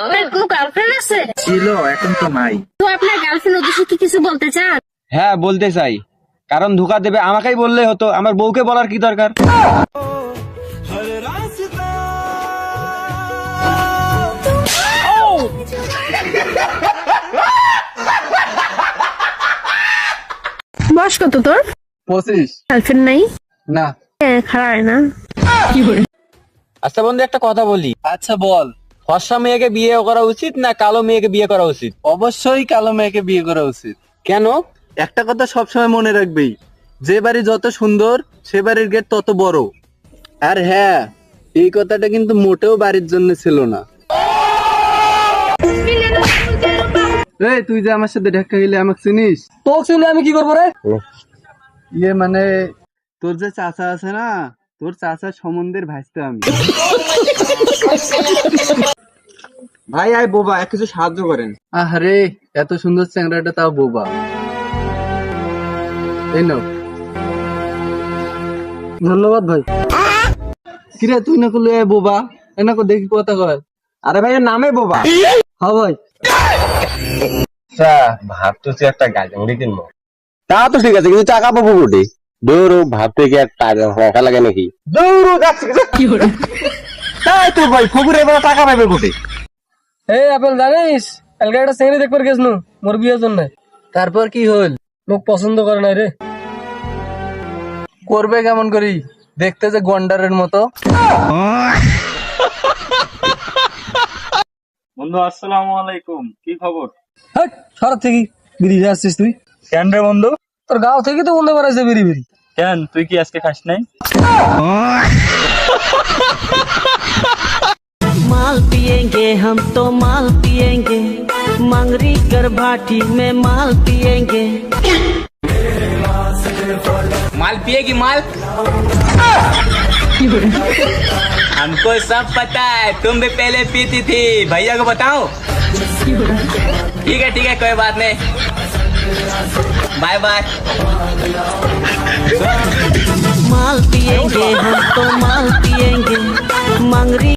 আপনার কোনো গার্লফ্রেন্ড আছে? ছিল, এখন তো নাই। তো আপনার গার্লফ্রেন্ড উদ্দেশ্যে কি কিছু বলতে চান? হ্যাঁ বলতে চাই, কারণ ধোকা দেবে আমাকেই বললেই হতো, আমার বউকে বলার কি দরকার? বয়স কত তোর? 25। গার্লফ্রেন্ড নাই? না। খারাপ না। আচ্ছা বন্ধু, একটা কথা বলি, আচ্ছা বল। ফর্সা মেয়েকে বিয়ে করা উচিত না কালো মেয়েকে বিয়ে করা উচিত? অবশ্যই কালো মেয়েকে বিয়ে করা উচিত। কেন? একটা কথা সবসময় মনে রাখবি, যে বাড়ি যত সুন্দর সে বাড়ির গেট তত বড়। আর হ্যাঁ, এই কথাটা কিন্তু মোটেও বাড়ির জন্য ছিল না। এই তুই যে আমার সাথে ঢাকা গেলে আমাকে চিনিস? তো শুনে আমি কি করবো রে? ইয়ে মানে তোর যে চাচা আছে না, তোর চাচার সম্বন্ধের ভাইস্তে আমি। ভাই আয় বোবা, এক কিছু সাহায্য করেন। আরে এত সুন্দর চ্যাংড়াটা তাও বোবা। এই নাও। ধন্যবাদ ভাই। কিরে তুই না করলে বোবা, এনা কো দেখি কথা কয়। আরে ভাই এর নামে বোবা। হ্যাঁ ভাই। ভাবতেছি একটা গাড়ি মুড়ি কিনবো। তা তো ঠিক আছে, কিন্তু টাকা পাবো কোটি? দৌড় ভাবতে কি একটা রাখা লাগে নাকি? দৌড়ো যাচ্ছে কি করে? তাই তো ভাই, ফকুর এবার টাকা পাবে কোটি? এই আপেল জানিস, কালকে একটা চেংড়ি দেখবার গেছিল মোর বিয়ের জন্য। তারপর কি হল? মোক পছন্দ করে নাই রে। করবে কেমন করি, দেখতে যে গন্ডারের মতো। বন্ধু আসসালামু আলাইকুম, কি খবর? হাট শরৎ থেকে বিড়ি আসছিস তুই? কেন রে বন্ধু? তোর গাঁও থেকে তো বন্ধ করাইছে বিড়ি বিড়ি। কেন তুই কি আজকে খাস নাই? माल पिएंगे हम तो माल पिएंगे, मंगरी कर भाटी में माल पिएंगे। माल पिएगी माल? हमको सब पता है, तुम भी पहले पीती थी, भैया को बताओ। ठीक है कोई बात नहीं, बाय बाय। माल पिएंगे हम तो माल पिएंगे, मंगरी